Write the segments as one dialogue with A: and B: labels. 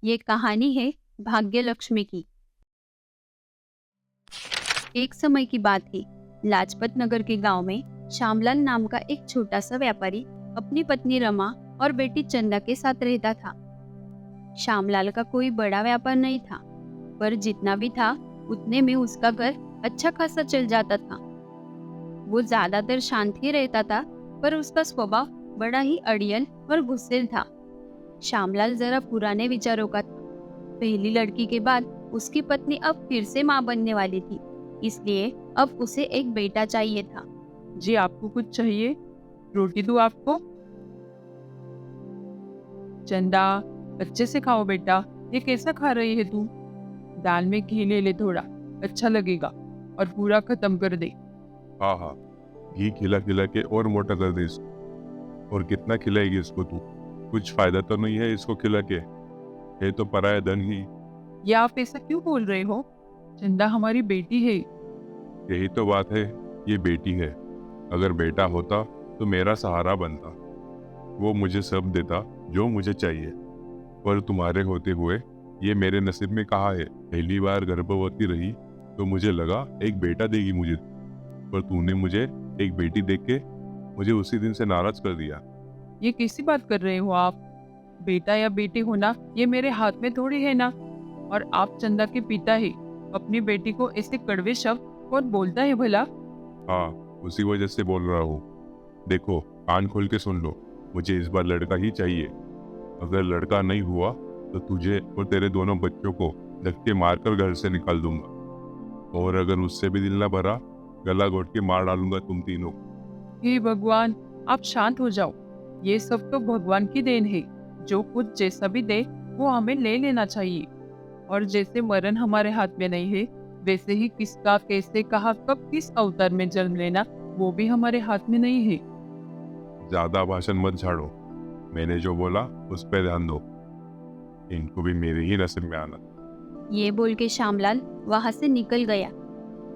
A: ये कहानी है भाग्य लक्ष्मी की। एक समय की बात है, लाजपत नगर के गांव में श्यामलाल नाम का एक छोटा सा व्यापारी अपनी पत्नी रमा और बेटी चंदा के साथ रहता था। श्यामलाल का कोई बड़ा व्यापार नहीं था, पर जितना भी था उतने में उसका घर अच्छा खासा चल जाता था। वो ज्यादातर शांत ही रहता था, पर उसका स्वभाव बड़ा ही अड़ियल और गुस्सैल था। श्यामलाल जरा पुराने विचारों का था। पहली लड़की के बाद उसकी पत्नी अब फिर से मां बनने वाली थी, इसलिए अब उसे एक बेटा चाहिए था।
B: जी आपको कुछ चाहिए? रोटी दूं आपको? चंदा, अच्छे से खाओ बेटा। ये कैसा खा रही है तू? दाल में घी ले ले थोड़ा, अच्छा लगेगा। और पूरा खत्म कर दे।
C: हाँ हाँ, घी खिला खिला के और मोटा कर दे इसको। और कितना खिलाएगी इसको तू? कुछ फायदा तो नहीं है इसको खिला के, है तो पराया धन ही।
B: ये आप ऐसा क्यों बोल रहे हो? चंदा हमारी बेटी है।
C: यही तो बात है, ये बेटी है। अगर बेटा होता तो मेरा सहारा बनता, वो मुझे सब देता जो मुझे चाहिए। पर तुम्हारे होते हुए ये मेरे नसीब में कहाँ है। पहली बार गर्भवती रही तो मुझे लगा एक बेटा देगी मुझे, पर तूने मुझे एक बेटी देख के मुझे उसी दिन से नाराज कर दिया।
B: ये कैसी बात कर रहे हो आप? बेटा या बेटी होना ये मेरे हाथ में थोड़ी है ना। और आप चंदा के पिता है। अपनी बेटी को ऐसे कड़वे शब्द कौन बोलता है भला?
C: हाँ, उसी वजह से बोल रहा हूँ। देखो, कान खोल के सुन लो, मुझे इस बार लड़का ही चाहिए। अगर लड़का नहीं हुआ तो तुझे और तेरे दोनों बच्चों को धक्के मारकर घर से निकाल दूंगा। और अगर उससे भी दिल ना भरा, गला घोट के मार डालूंगा तुम तीनों को।
B: हे भगवान, आप शांत हो जाओ। ये सब तो भगवान की देन है। जो कुछ जैसा भी दे वो हमें ले लेना चाहिए। और जैसे मरण हमारे हाथ में नहीं है, वैसे ही किसका कैसे कहा कब किस अवतार में जन्म लेना वो भी हमारे हाथ में नहीं है।
C: ज्यादा भाषण मत झाड़ो, मैंने जो बोला उस पर ध्यान दो। इनको भी मेरे ही नसीब में आना।
A: ये बोल के श्यामलाल वहां से निकल गया,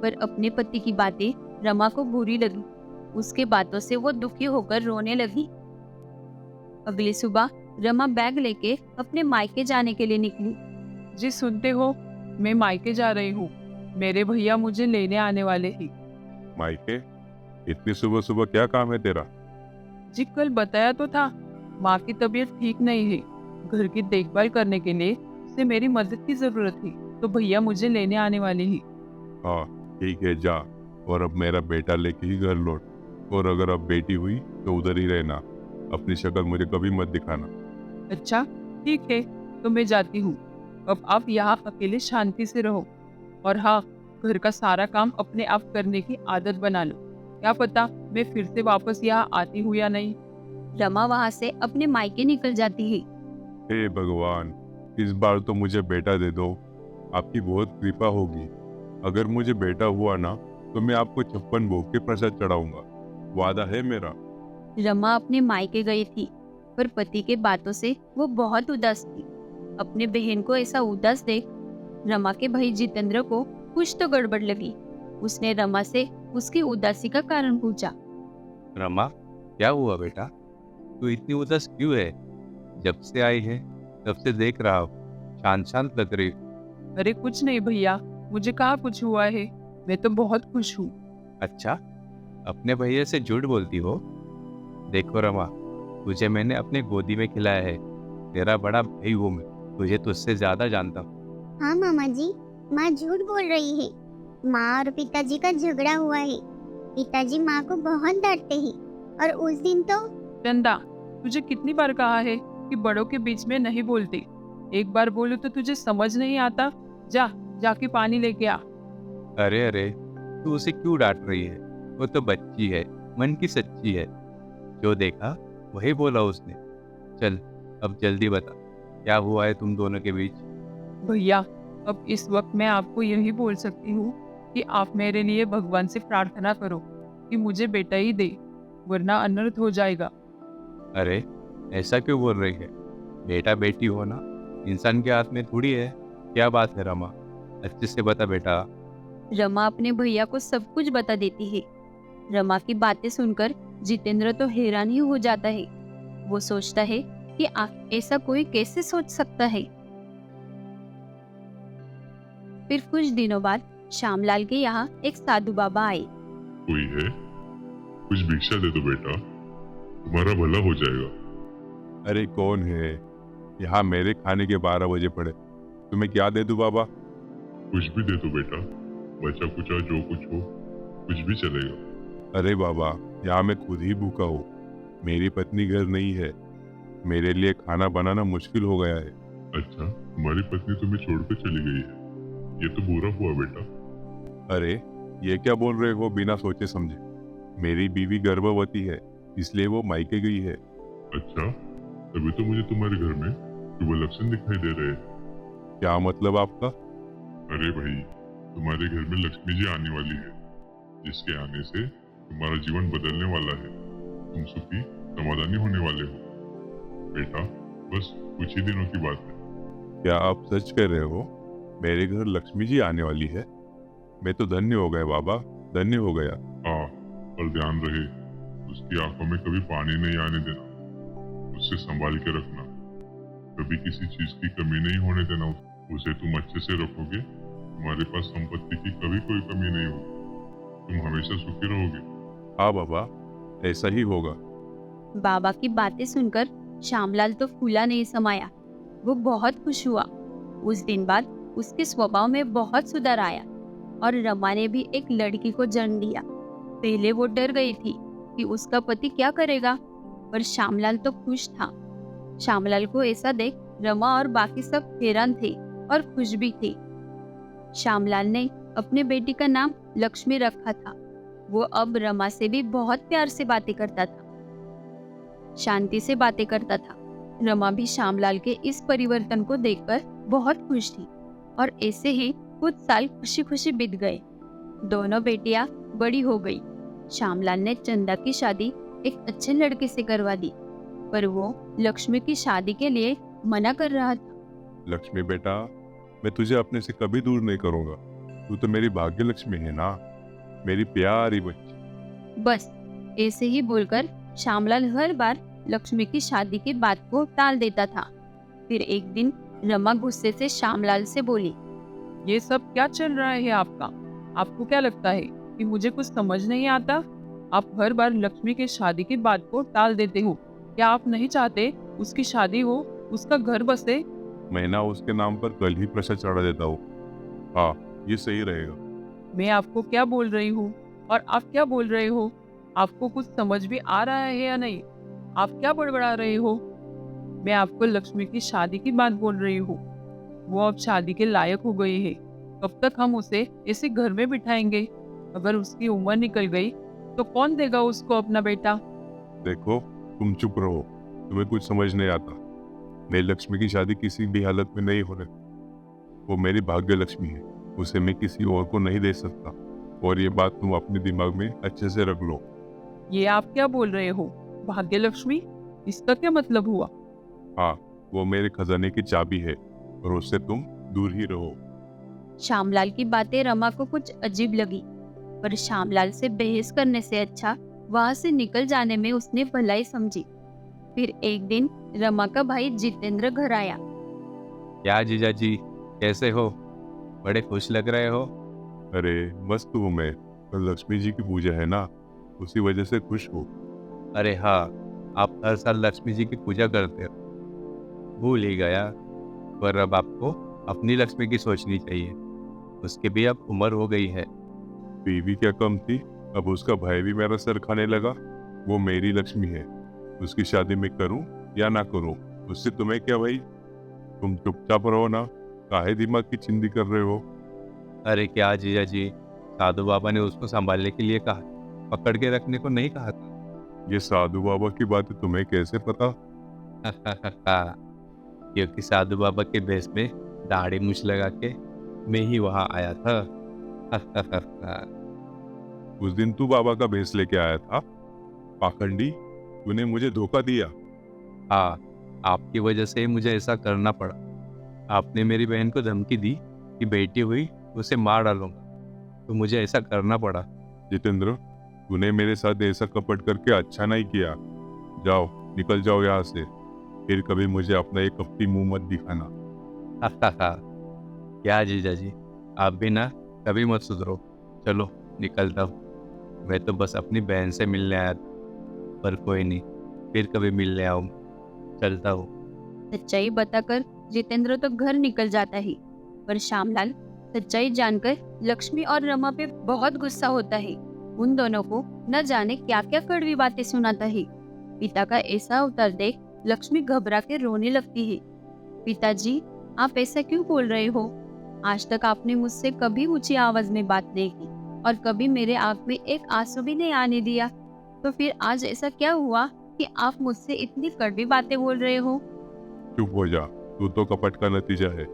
A: पर अपने पति की बातें रमा को बुरी लगी। उसके बातों से वो दुखी होकर रोने लगी। अगली सुबह रमा बैग लेके अपने मायके जाने के लिए निकली।
B: जी सुनते हो, मैं मायके जा रही हूँ। मेरे भैया मुझे लेने आने वाले ही।
C: मायके? इतनी सुबह सुबह क्या काम है तेरा?
B: जी कल बताया तो था, माँ की तबीयत ठीक नहीं है। घर की देखभाल करने के लिए से मेरी मदद की जरूरत थी, तो भैया मुझे लेने आने वाले ही।
C: हाँ ठीक है, जा। और अब मेरा बेटा लेके ही घर लौट। और अगर अब बेटी हुई तो उधर ही रहना, अपनी शक्ल मुझे कभी मत दिखाना।
B: अच्छा ठीक है, तो मैं जाती हूँ। अब आप यहाँ अकेले शांति से रहो। और हाँ, घर का सारा काम अपने आप करने की आदत बना लो। क्या पता मैं फिर से वापस यहाँ आती हूँ या नहीं।
A: रमा वहां से अपने मायके निकल जाती है।
C: हे भगवान, इस बार तो मुझे बेटा दे दो, आपकी बहुत कृपा होगी। अगर मुझे बेटा हुआ ना तो मैं आपको 56 भोग के प्रसाद चढ़ाऊंगा, वादा है मेरा।
A: रमा अपने मायके गई थी, पर पति के बातों से वो बहुत उदास थी। अपने बहन को ऐसा उदास देख रमा के भाई जितेंद्र को कुछ तो गड़बड़ लगी। उसने रमा से उसकी उदासी का कारण पूछा।
D: रमा, क्या हुआ बेटा? तू इतनी उदास क्यों है? जब से आई है तब से देख रहा हूँ, शांत शांत लग रही।
B: अरे कुछ नहीं भैया, मुझे कहाँ कुछ हुआ है। मैं तो बहुत खुश हूँ।
D: अच्छा, अपने भैया से झूठ बोलती हो? देखो रमा, तुझे मैंने अपने गोदी में खिलाया है। तेरा बड़ा भाई हूँ मैं, तुझे तुझसे ज्यादा जानता हूँ।
E: हाँ मामा जी, माँ झूठ बोल रही है। माँ और पिताजी का झगड़ा हुआ है। पिताजी माँ को बहुत डांटते हैं। और उस दिन तो
B: चंदा, तुझे कितनी बार कहा है कि बड़ों के बीच में नहीं बोलते। एक बार बोलूं तो तुझे समझ नहीं आता। जाके पानी लेके आ।
D: अरे अरे, तू उसे क्यों डांट रही है? वो तो बच्ची है, मन की सच्ची है। जो देखा वही बोला उसने। चल अब जल्दी बता, क्या हुआ है तुम दोनों के बीच?
B: भैया, अब इस वक्त मैं आपको यही बोल सकती हूँ कि आप मेरे लिए भगवान से प्रार्थना करो कि मुझे बेटा ही दे, वरना अनर्थ हो जाएगा।
D: अरे ऐसा क्यों बोल रही है? बेटा बेटी होना इंसान के हाथ में थोड़ी है। क्या बात है रमा, अच्छे से बता बेटा।
A: रमा अपने भैया को सब कुछ बता देती है। रमा की बातें सुनकर जितेंद्र तो हैरान ही हो जाता है। वो सोचता है कि ऐसा कोई कैसे सोच सकता है। फिर कुछ दिनों बाद श्यामलाल के यहाँ एक साधु बाबा आए।
C: कोई है? कुछ भिक्षा दे दो बेटा, तुम्हारा भला हो जाएगा। अरे कौन है? यहाँ मेरे खाने के 12 बजे पड़े, तुम्हें क्या दे दूं बाबा? कुछ भी दे दो बेटा, बचा कुचा जो कुछ हो, कुछ भी चलेगा। अरे बाबा, यहाँ मैं खुद ही भूखा हूँ, मेरी पत्नी घर नहीं है, मेरे लिए खाना बनाना मुश्किल हो गया है। अच्छा, तुम्हारी पत्नी तुम्हें छोड़कर चली गई है, ये तो बुरा हुआ बेटा। अरे ये क्या बोल रहे हो बिना सोचे समझे? मेरी बीवी गर्भवती है, इसलिए वो मायके गई है। अच्छा, तभी तो मुझे तुम्हारे घर में शुभ लक्षण दिखाई दे रहे हैं। क्या मतलब आपका? अरे भाई, तुम्हारे घर में लक्ष्मी जी आने वाली है, जिसके आने से तुम्हारा जीवन बदलने वाला है, तुम सुखी समाधानी होने वाले हो। बेटा, बस कुछ ही दिनों की बात है। क्या आप सच कह रहे हो? मेरे घर लक्ष्मी जी आने वाली है? मैं तो धन्य हो गया बाबा, धन्य हो गया। हाँ, पर ध्यान रहे, उसकी आंखों में कभी पानी नहीं आने देना, उससे संभाल के रखना, कभी किसी चीज की कमी नहीं होने देना। उसे तुम अच्छे से रखोगे, तुम्हारे पास संपत्ति की कभी कोई कमी नहीं होगी, तुम हमेशा सुखी रहोगे। हाँ बाबा, ऐसा ही होगा।
A: बाबा की बातें सुनकर श्यामलाल तो फूला नहीं समाया, वो बहुत खुश हुआ। उस दिन बाद उसके स्वभाव में बहुत सुधार आया और रमा ने भी एक लड़की को जन्म दिया। पहले वो डर गई थी कि उसका पति क्या करेगा, पर श्यामलाल तो खुश था। श्यामलाल को ऐसा देख रमा और बाकी सब हैरान थे और खुश भी थे। श्यामलाल ने अपने बेटी का नाम लक्ष्मी रखा था। वो अब रमा से भी बहुत प्यार से बातें करता था, शांति से बातें करता था। रमा भी श्यामलाल के इस परिवर्तन को देखकर बहुत खुश थी और ऐसे ही कुछ साल खुशी खुशी बीत गए। दोनों बेटियां बड़ी हो गई। श्यामलाल ने चंदा की शादी एक अच्छे लड़के से करवा दी, पर वो लक्ष्मी की शादी के लिए मना कर रहा था।
C: लक्ष्मी बेटा, मैं तुझे अपने से कभी दूर नहीं करूंगा, तू तो मेरी भाग्य लक्ष्मी है ना, मेरी प्यारी बच्ची।
A: बस ऐसे ही बोलकर श्यामलाल हर बार लक्ष्मी की शादी की बात को टाल देता था। फिर एक दिन रमा गुस्से से श्यामलाल से बोली,
B: ये सब क्या चल रहा है आपका? आपको क्या लगता है कि मुझे कुछ समझ नहीं आता? आप हर बार लक्ष्मी की शादी की बात को टाल देते हो। क्या आप नहीं चाहते उसकी शादी हो, उसका घर बसे?
C: मैं ना उसके नाम पर कल ही प्रसाद चढ़ा देता हूँ। हाँ, ये सही रहेगा।
B: मैं आपको क्या बोल रही हूँ और आप क्या बोल रहे हो? आपको कुछ समझ भी आ रहा है या नहीं? आप क्या बड़बड़ा रहे हो? मैं आपको लक्ष्मी की शादी की बात बोल रही हूँ। वो अब शादी के लायक हो गई है। कब तक हम उसे ऐसे घर में बिठाएंगे? अगर उसकी उम्र निकल गई तो कौन देगा उसको अपना बेटा?
C: देखो, तुम चुप रहो, तुम्हें कुछ समझ नहीं आता। मैं लक्ष्मी की शादी किसी भी हालत में नहीं होने, वो मेरी भाग्य लक्ष्मी है, उसे मैं किसी और को नहीं दे सकता। और ये बात तुम अपने दिमाग में अच्छे से रख लो।
B: ये आप क्या बोल रहे हो? भाग्य लक्ष्मी, इसका क्या मतलब हुआ?
C: हाँ, वो मेरे खजाने की चाबी है और उससे तुम दूर ही रहो।
A: श्यामलाल की बातें रमा को कुछ अजीब लगी, पर श्यामलाल से बहस करने से अच्छा वहां से निकल जाने में उसने भलाई समझी। फिर एक दिन रमा का भाई जितेंद्र घर आया।
D: क्या जीजा जी, कैसे हो? बड़े खुश लग रहे हो।
C: अरे मस्त हूँ मैं, कल लक्ष्मी जी की पूजा है ना, उसी वजह से खुश हूँ।
D: अरे हाँ, आप हर साल लक्ष्मी जी की पूजा करते हो, भूल ही गया। पर अब आपको अपनी लक्ष्मी की सोचनी चाहिए, उसकी भी अब उम्र हो गई है।
C: बीवी क्या कम थी, अब उसका भाई भी मेरा सर खाने लगा। वो मेरी लक्ष्मी है, उसकी शादी मैं करूं या ना करूं, उससे तुम्हें क्या भाई? तुम चुपचाप रहो ना, काहे दिमाग की चिंदी कर रहे हो?
D: अरे क्या जीजा जी, साधु बाबा ने उसको संभालने के लिए कहा, पकड़ के रखने को नहीं कहा था।
C: ये साधु बाबा की बात तुम्हें कैसे पता?
D: क्योंकि साधु बाबा के भेष में दाढ़ी मूछ लगा के मैं ही वहां आया था।
C: उस दिन तू बाबा का भेष लेके आया था? पाखंडी, तूने मुझे धोखा दिया।
D: हाँ, आपकी वजह से ही मुझे ऐसा करना पड़ा। आपने मेरी बहन को धमकी दी कि बेटी हुई उसे मार डालूंगा, तो मुझे ऐसा करना पड़ा।
C: जितेंद्र, तूने मेरे साथ ऐसा कपट करके अच्छा नहीं किया। जाओ, निकल जाओ यहाँ से, फिर कभी मुझे अपना एक कपटी मुंह मत दिखाना।
D: क्या जीजा जी, आप भी ना कभी मत सुधरो। चलो निकलता हूँ। मैं तो बस अपनी बहन से मिलने आया था, पर कोई नहीं, फिर कभी मिलने आऊँ। चलता हूँ।
A: सच्चाई बताकर जितेंद्र तो घर निकल जाता है, पर श्यामलाल सच्चाई जानकर लक्ष्मी और रमा पे बहुत गुस्सा होता है। उन दोनों को न जाने क्या क्या कड़वी बातें सुनाता है। पिता का ऐसा अवतार देख लक्ष्मी घबरा के रोने लगती है। पिताजी, आप ऐसा क्यों बोल रहे हो? आज तक आपने मुझसे कभी ऊंची आवाज में बात नहीं की और कभी मेरे आंख में एक आंसू भी नहीं आने दिया। तो फिर आज ऐसा क्या हुआ कि आप मुझसे इतनी कड़वी बातें बोल रहे हो?
C: चुप हो जा, तू तो कपट का नतीजा है।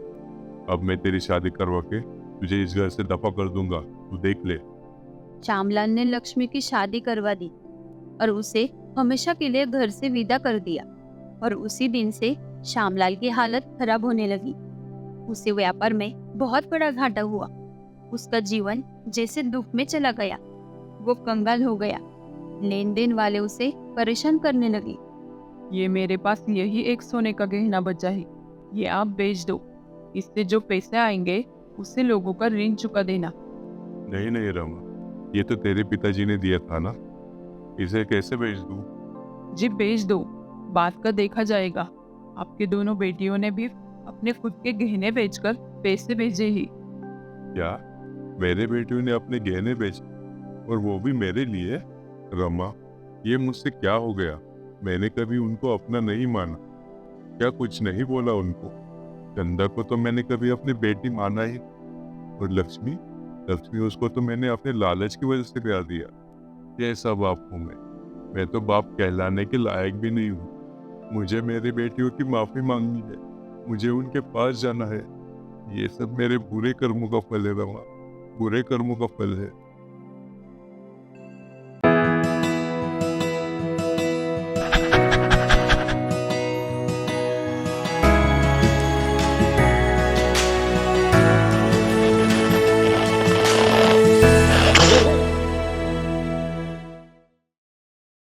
C: अब मैं तेरी शादी करवा के तुझे इस घर से दफा कर दूंगा, तू देख ले।
A: श्यामलाल ने लक्ष्मी की शादी करवा दी और उसे हमेशा के लिए घर से विदा कर दिया। और उसी दिन से श्यामलाल की हालत खराब होने लगी। उसे व्यापार में बहुत बड़ा घाटा हुआ। उसका जीवन जैसे दुख में चला गया। वो कंगाल हो गया। लेन देन वाले उसे परेशान करने लगे।
B: ये मेरे पास यही एक सोने का गहना बचा है, ये आप बेच दो। इससे जो पैसे आएंगे उससे लोगों का ऋण चुका देना।
C: नहीं नहीं रमा, ये तो तेरे पिताजी ने दिया था ना, इसे कैसे बेच दूं?
B: जी बेच दो, बात का देखा जाएगा। आपके दोनों बेटियों ने भी अपने खुद के गहने बेचकर पैसे भेजे ही।
C: क्या मेरे बेटियों ने अपने गहने बेचे, और वो भी मेरे लिए? रमा, ये मुझसे क्या हो गया? मैंने कभी उनको अपना नहीं माना, क्या कुछ नहीं बोला उनको? चंदा को तो मैंने कभी अपनी बेटी माना ही, और लक्ष्मी लक्ष्मी उसको तो मैंने अपने लालच की वजह से प्यार दिया। कैसा बाप हूँ मैं तो बाप कहलाने के लायक भी नहीं हूँ। मुझे मेरी बेटियों की माफी मांगनी है, मुझे उनके पास जाना है। ये सब मेरे बुरे कर्मों का फल है रमा, बुरे कर्मों का फल है।